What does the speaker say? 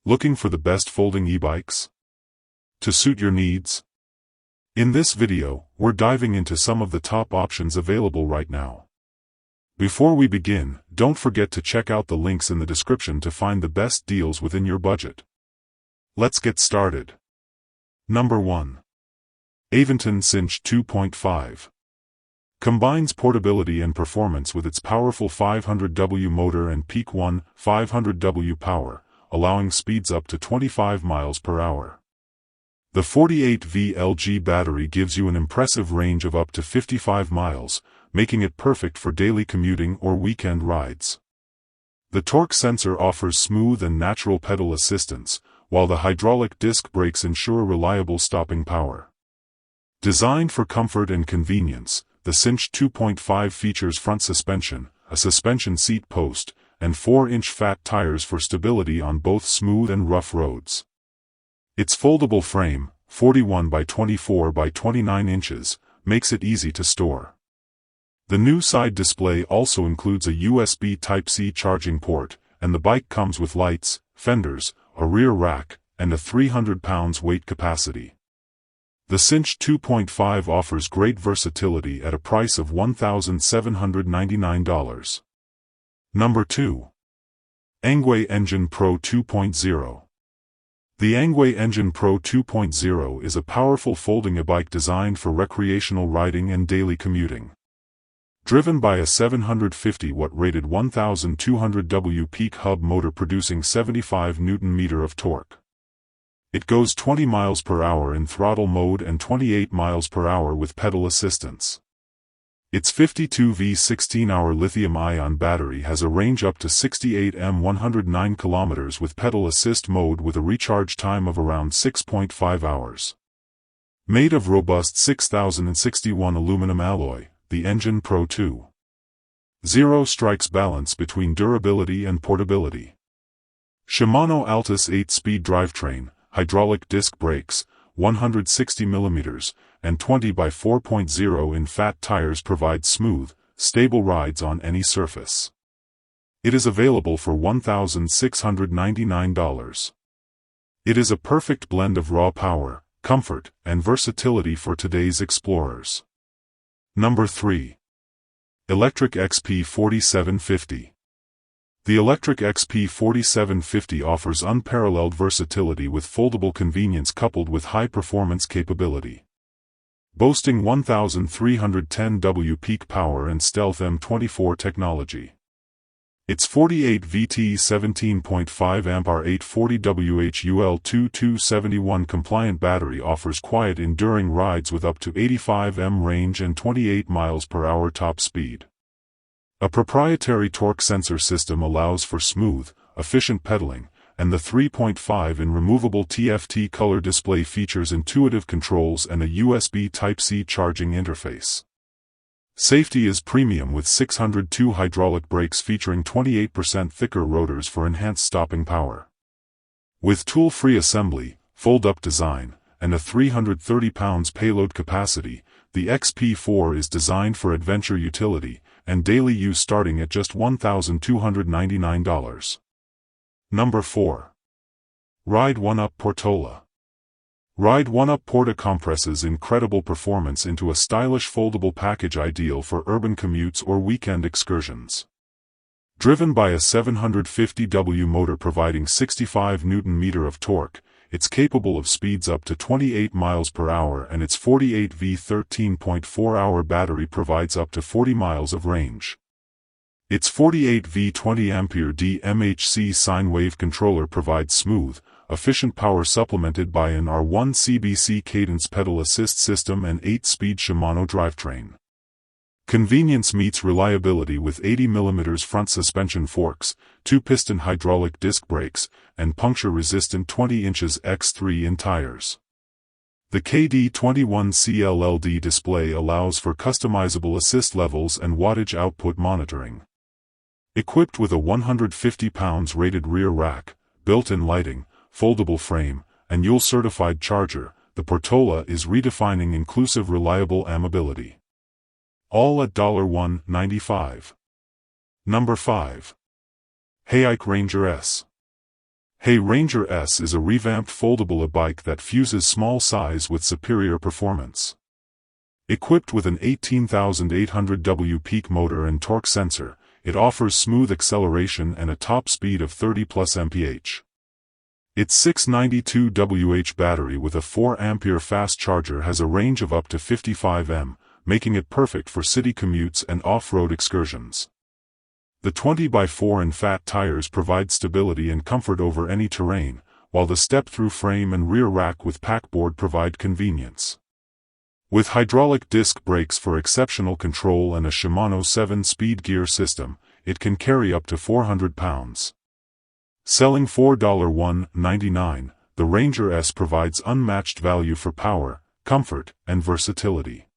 Looking for the best folding e-bikes to suit your needs? In this video, we're diving into some of the top options available right now. Before we begin, don't forget to check out the links in the description to find the best deals within your budget. Let's get started. Number 1. Aventon Cinch 2.5. Combines portability and performance with its powerful 500W motor and peak 500W power, allowing speeds up to 25 miles per hour. The 48V LG battery gives you an impressive range of up to 55 miles, making it perfect for daily commuting or weekend rides. The torque sensor offers smooth and natural pedal assistance, while the hydraulic disc brakes ensure reliable stopping power. Designed for comfort and convenience, the Cinch 2.5 features front suspension, a suspension seat post, and 4-inch fat tires for stability on both smooth and rough roads. Its foldable frame, 41 by 24 by 29 inches, makes it easy to store. The new side display also includes a USB Type-C charging port, and the bike comes with lights, fenders, a rear rack, and a 300 pounds weight capacity. The Cinch 2.5 offers great versatility at a price of $1,799. Number 2. Anguay Engine Pro 2.0. The Anguay Engine Pro 2.0 is a powerful folding e-bike designed for recreational riding and daily commuting. Driven by a 750-watt rated 1200W peak hub motor producing 75 Nm of torque. It goes 20 miles per hour in throttle mode and 28 miles per hour with pedal assistance. Its 52V 16-hour lithium-ion battery has a range up to 68 m 109 km with pedal assist mode with a recharge time of around 6.5 hours. Made of robust 6061 aluminum alloy, the Engine Pro 2.0 strikes balance between durability and portability. Shimano Altus 8-speed drivetrain, hydraulic disc brakes, 160 mm, and 20 by 4.0 in fat tires provide smooth, stable rides on any surface. It is available for $1,699. It is a perfect blend of raw power, comfort, and versatility for today's explorers. Number 3. Electric XP4750. The Electric XP4750 offers unparalleled versatility with foldable convenience coupled with high-performance capability. Boasting 1,310W peak power and Stealth M24 technology. Its 48VT 17.5 Ah 840Wh UL2271 compliant battery offers quiet enduring rides with up to 85 m range and 28 miles per hour top speed. A proprietary torque sensor system allows for smooth, efficient pedaling, and the 3.5-in removable TFT color display features intuitive controls and a USB Type-C charging interface. Safety is premium with 602 hydraulic brakes featuring 28% thicker rotors for enhanced stopping power. With tool-free assembly, fold-up design, and a 330 pounds payload capacity, the XP4 is designed for adventure utility and daily use starting at just $1,299. Number 4. Ride OneUp Portola. Ride OneUp Porta compresses incredible performance into a stylish foldable package ideal for urban commutes or weekend excursions. Driven by a 750W motor providing 65 Nm of torque, it's capable of speeds up to 28 miles per hour, and its 48V 13.4-hour battery provides up to 40 miles of range. Its 48V 20A DMHC sine wave controller provides smooth, efficient power supplemented by an R1 CBC cadence pedal assist system and 8-speed Shimano drivetrain. Convenience meets reliability with 80mm front suspension forks, 2-piston hydraulic disc brakes, and puncture-resistant 20 inches x3 in tires. The KD21CLLD display allows for customizable assist levels and wattage output monitoring. Equipped with a 150 pounds rated rear rack, built-in lighting, foldable frame, and UL-certified charger, the Portola is redefining inclusive reliable amability. All at $195. Number 5. Heyike Ranger S. Heyike Ranger S is a revamped foldable e-bike that fuses small size with superior performance. Equipped with an 18,800 W peak motor and torque sensor, it offers smooth acceleration and a top speed of 30+ mph. Its 692 Wh battery with a 4 ampere fast charger has a range of up to 55 m, making it perfect for city commutes and off-road excursions. The 20x4 and fat tires provide stability and comfort over any terrain, while the step-through frame and rear rack with packboard provide convenience. With hydraulic disc brakes for exceptional control and a Shimano 7-speed gear system, it can carry up to 400 pounds. Selling $4,199, the Ranger S provides unmatched value for power, comfort, and versatility.